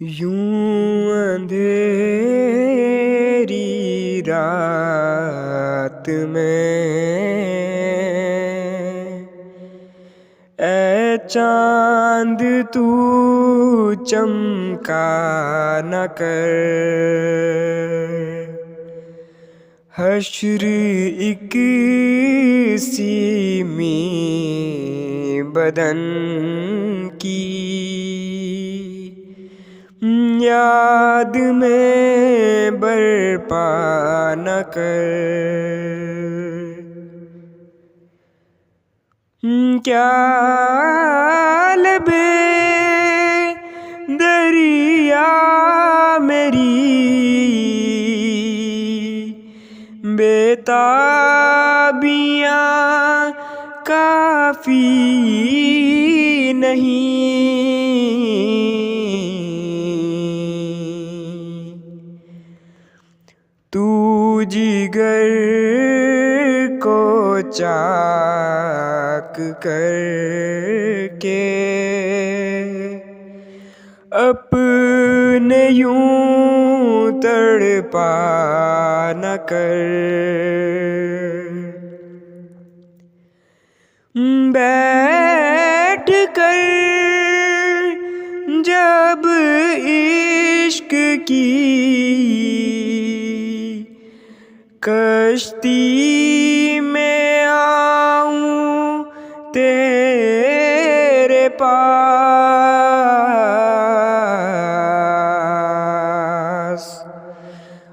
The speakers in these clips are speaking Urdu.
یوں اندھیری رات میں اے چاند تو چمکا نہ کر، حشر ایک سیمی بدن کی یاد میں برپا نہ کر۔ کیا لبِ دریا میری بےتابیاں کافی نہیں، تو جگر کو چاک کر کے اپنے یوں تڑپا نہ کر۔ بیٹھ کر جب عشق کی کشتی میں آؤں تیرے پاس،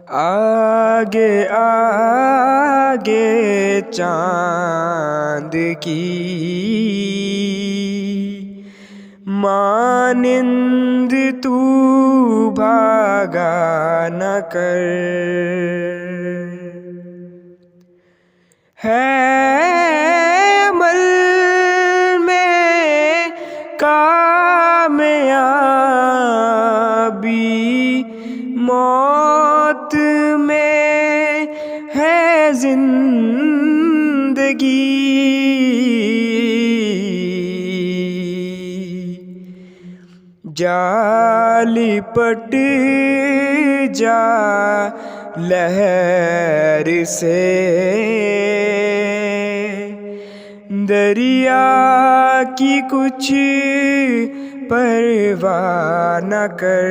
آگے آگے چاند کی مانند تو بھاگا نہ کر۔ ہے عمل میں کامیابی، موت میں ہے زندگی، جا لپٹ جا لہر سے، دریا کی کچھ پرواہ نہ کر۔